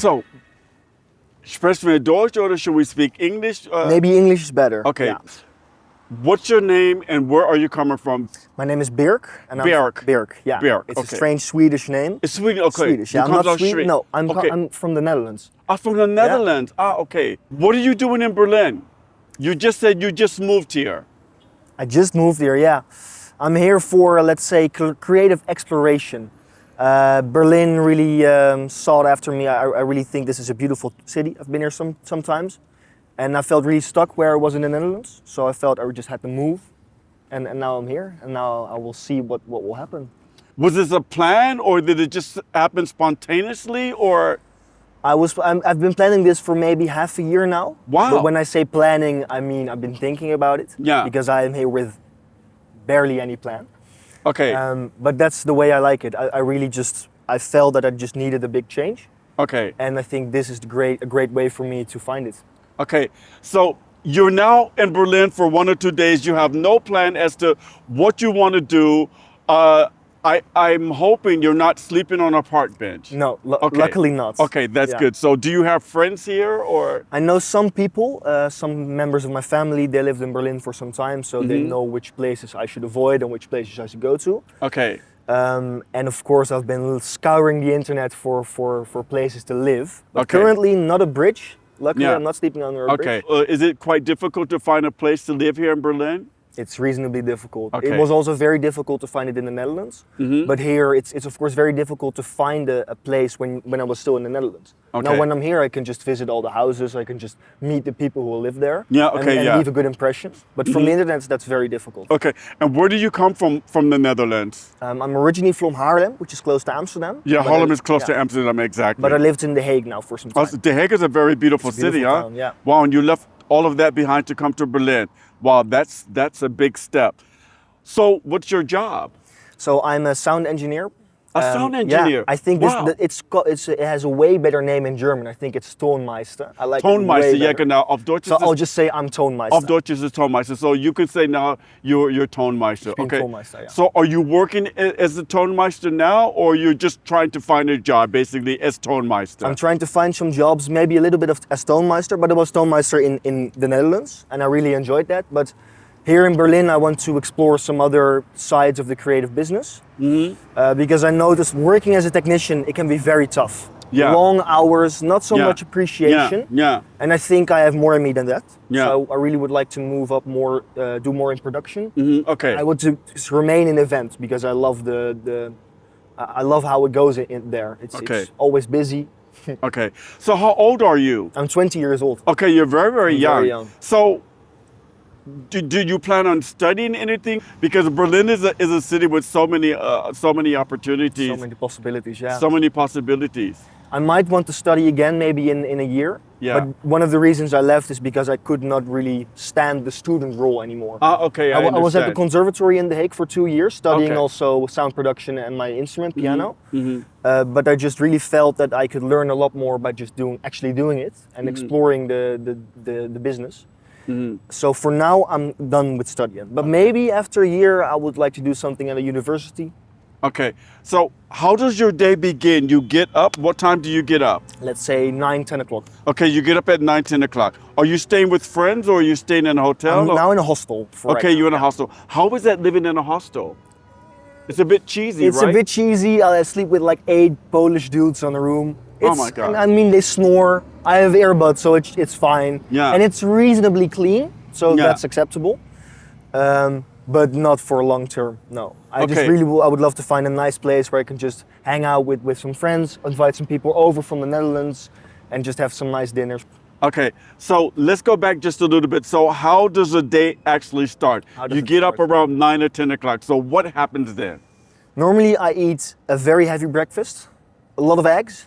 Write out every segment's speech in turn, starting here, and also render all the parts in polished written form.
So, sprechen wir Deutsch or should we speak English? Maybe English is better. Okay. Yeah. What's your name and where are you coming from? My name is Birk. And Birk. Birk, yeah. Birk, It's okay. a strange Swedish name. It's Sweden, okay. Swedish, yeah. You I'm come not out Swedish. straight. No, I'm, Okay. I'm from the Netherlands. From the Netherlands. Okay. What are you doing in Berlin? You just said you just moved here. I just moved here, yeah. I'm here for, let's say, creative exploration. Berlin really sought after me. I really think this is a beautiful city. I've been here sometimes. And I felt really stuck where I was in the Netherlands. So I felt I just had to move. And now I'm here. And now I will see what will happen. Was this a plan or did it just happen spontaneously or? I've been planning this for maybe half a year now. Wow. But when I say planning, I mean I've been thinking about it. Yeah. Because I am here with barely any plan. Okay. But that's the way I like it. I felt that I just needed a big change. Okay. And I think this is a great way for me to find it. Okay. So you're now in Berlin for 1 or 2 days. You have no plan as to what you want to do. I'm hoping you're not sleeping on a park bench. No, Okay. luckily not. Okay, that's Yeah. good. So do you have friends here or? I know some people, some members of my family, they lived in Berlin for some time, so they know which places I should avoid and which places I should go to. Okay. And of course, I've been scouring the internet for places to live. But Okay. currently, not a bridge. Luckily, Yeah. I'm not sleeping under a Okay. bridge. Is it quite difficult to find a place to live here in Berlin? It's reasonably difficult. Okay. It was also very difficult to find it in the Netherlands. But here, it's of course very difficult to find a place when I was still in the Netherlands. Okay. Now, when I'm here, I can just visit all the houses. I can just meet the people who live there. Yeah, okay, and yeah. leave a good impression. But from the internet, that's very difficult. Okay. And where do you come from the Netherlands? I'm originally from Haarlem, which is close to Amsterdam. Yeah, But Haarlem I- is close yeah. to Amsterdam, exactly. But I lived in The Hague now for some time. The Hague is a very beautiful It's a beautiful city, huh? town, yeah. Wow, and you left all of that behind to come to Berlin. Wow, that's a big step. So, what's your job? So I'm a sound engineer. A sound engineer? Yeah, I think Wow. it has a way better name in German. I think it's Tonmeister. I like it Tonmeister, way ja better. genau. Auf Deutsch So ist I'll es, just say I'm Tonmeister. auf Deutsch ist es Tonmeister. So you could say now you're Tonmeister. bin Okay. Tonmeister, ja. So are you working as a Tonmeister now, or you're just trying to find a job basically as Tonmeister? I'm trying to find some jobs, maybe a little bit of as Tonmeister, but I was Tonmeister in the Netherlands, and I really enjoyed that. But here in Berlin, I want to explore some other sides of the creative business. Because I noticed working as a technician, it can be very tough. Yeah. Long hours, not so Yeah. much appreciation. Yeah. And I think I have more in me than that. Yeah. So I really would like to move up more, do more in production. Okay. I want to remain in events because I love I love how it goes in there. Okay. It's always busy. Okay. So how old are you? I'm 20 years old. Okay, you're very, very I'm young. very young. So, do you plan on studying anything? Because Berlin is a city with so many opportunities, So many possibilities, yeah. so many possibilities. I might want to study again maybe in a year. Yeah. But one of the reasons I left is because I could not really stand the student role anymore. Okay, I I was at the understand. conservatory in The Hague for 2 years, studying Okay. also sound production and my instrument, piano. But I just really felt that I could learn a lot more by just actually doing it and exploring the business. So for now, I'm done with studying. But maybe after a year, I would like to do something at a university. Okay, so how does your day begin? You get up, what time do you get up? Let's say 9, 10 o'clock. Okay, you get up at 9, 10 o'clock. Are you staying with friends or are you staying in a hotel? I'm or- now in a hostel. Okay, you're in a hostel. How is that living in a hostel? It's a bit cheesy, It's right? a bit cheesy. I sleep with like 8 Polish dudes on a room. Oh my God. I mean, they snore. I have earbuds, so it's fine. Yeah. And it's reasonably clean, so Yeah. that's acceptable. But not for long term, no. I just Okay. really I would love to find a nice place where I can just hang out with some friends, invite some people over from the Netherlands, and just have some nice dinners. Okay, so let's go back just a little bit. So how does a day actually start? How does You it get up start? around 9 or 10 o'clock. So what happens then? Normally, I eat a very heavy breakfast, a lot of eggs.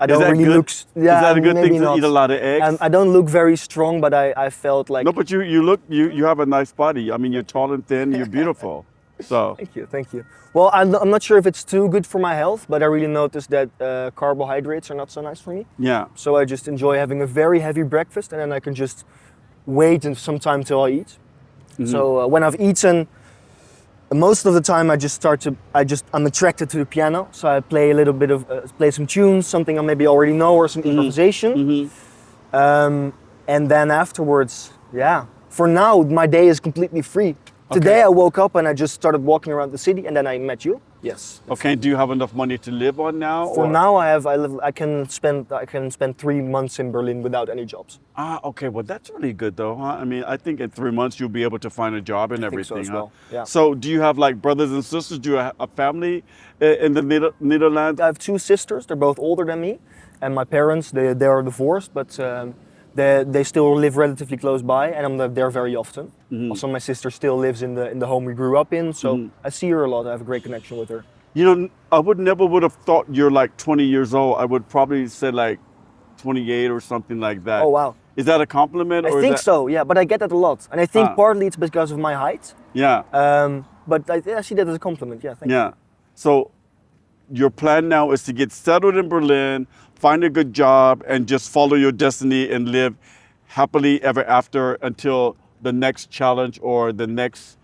I don't that really good? look. Is that a good maybe thing to not. eat a lot of eggs? I don't look very strong, but I felt like. No, but you have a nice body. I mean, you're tall and thin, you're beautiful. So, Thank you. Well, I'm not sure if it's too good for my health, but I really noticed that carbohydrates are not so nice for me. yeah. So I just enjoy having a very heavy breakfast, and then I can just wait some time till I eat. So when I've eaten, Most of the time I'm attracted to the piano, so I play a little bit of, play some tunes, something I maybe already know, or some improvisation. And then afterwards, yeah. For now, my day is completely free. Today I woke up and I just started walking around the city, and then I met you. Yes. Okay. Do you have enough money to live on now? For now, I can spend 3 months in Berlin without any jobs. Okay. Well, that's really good, though, huh? I mean, I think in 3 months you'll be able to find a job and I think so everything, as huh? well, yeah. So, do you have like brothers and sisters? Do you have a family in the Netherlands? I have 2 sisters. They're both older than me, and my parents they are divorced, but they still live relatively close by, and I'm there very often. Also, my sister still lives in the home we grew up in, so I see her a lot. I have a great connection with her. You know, I never would have thought you're like 20 years old. I would probably say like 28 or something like that. Oh wow! Is that a compliment? I or think is that... so. Yeah, but I get that a lot, and I think partly it's because of my height. Yeah. But I see that as a compliment. Yeah, thank you. Yeah. So your plan now is to get settled in Berlin, find a good job, and just follow your destiny and live happily ever after until the next challenge or the next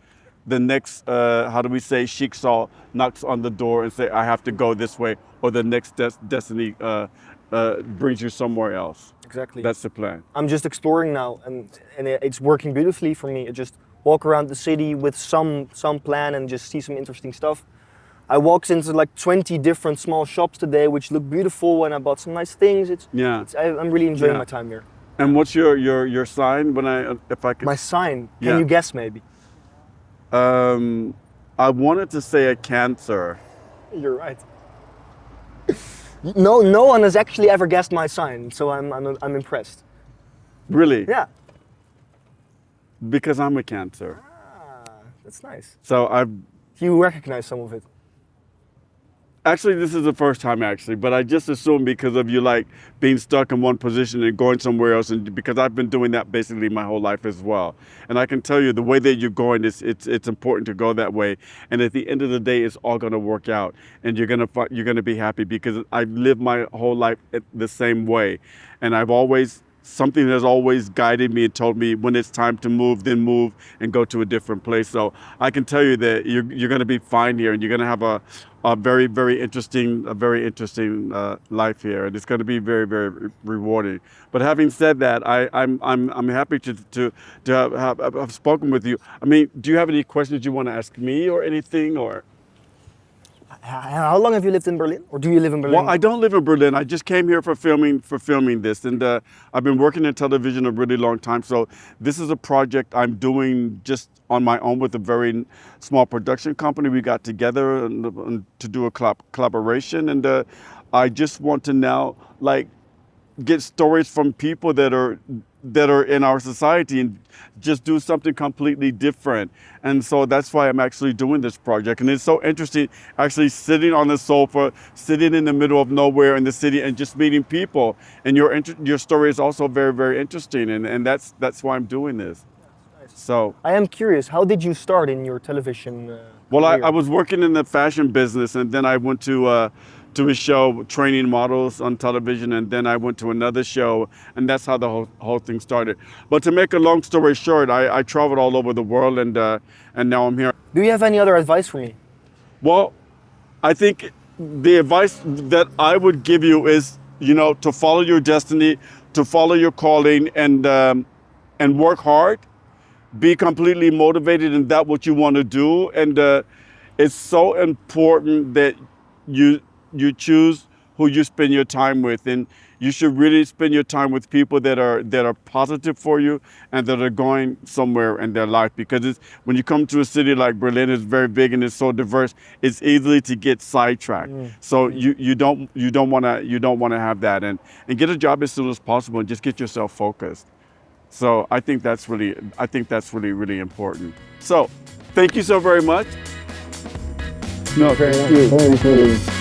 how do we say, jigsaw knocks on the door and say, I have to go this way, or the next destiny brings you somewhere else. Exactly. That's the plan. I'm just exploring now, and it's working beautifully for me. I just walk around the city with some plan and just see some interesting stuff. I walked into like 20 different small shops today, which look beautiful, and I bought some nice things. I'm really enjoying my time here. And what's your sign? If I could. My sign? Can you guess maybe? I wanted to say a Cancer. You're right. No one has actually ever guessed my sign, so I'm impressed. Really? Yeah. Because I'm a Cancer. That's nice. So You recognize some of it. Actually, this is the first time but I just assumed because of you like being stuck in one position and going somewhere else, and because I've been doing that basically my whole life as well. And I can tell you the way that you're going it's important to go that way. And at the end of the day, it's all going to work out, and you're going to be happy, because I've lived my whole life the same way, and something has always guided me and told me when it's time to move, then move and go to a different place. So I can tell you that you're going to be fine here, and you're going to have a very, very interesting life here, and it's going to be very, very rewarding. But having said that, I'm happy to have spoken with you. I mean, do you have any questions you want to ask me or anything, or? How long have you lived in Berlin, or do you live in Berlin? Well, I don't live in Berlin. I just came here for filming this, and I've been working in television a really long time. So this is a project I'm doing just on my own with a very small production company. We got together to do a collaboration, and I just want to now get stories from people that are in our society and just do something completely different. And so that's why I'm actually doing this project. And it's so interesting actually sitting on the sofa, sitting in the middle of nowhere in the city and just meeting people. And your story is also very, very interesting. And that's why I'm doing this. Nice. So I am curious, how did you start in your television well, career? I was working in the fashion business, and then I went to a show training models on television, and then I went to another show, and that's how the whole thing started. But to make a long story short, I traveled all over the world, and now I'm here. Do you have any other advice for me? Well, I think the advice that I would give you is, to follow your destiny, to follow your calling, and work hard. Be completely motivated in that what you want to do, and it's so important that you choose who you spend your time with, and you should really spend your time with people that are positive for you and that are going somewhere in their life. Because when you come to a city like Berlin, it's very big and it's so diverse. It's easy to get sidetracked. So you don't want to have that, and get a job as soon as possible and just get yourself focused. So I think that's really really important. So thank you so very much. No, thank you.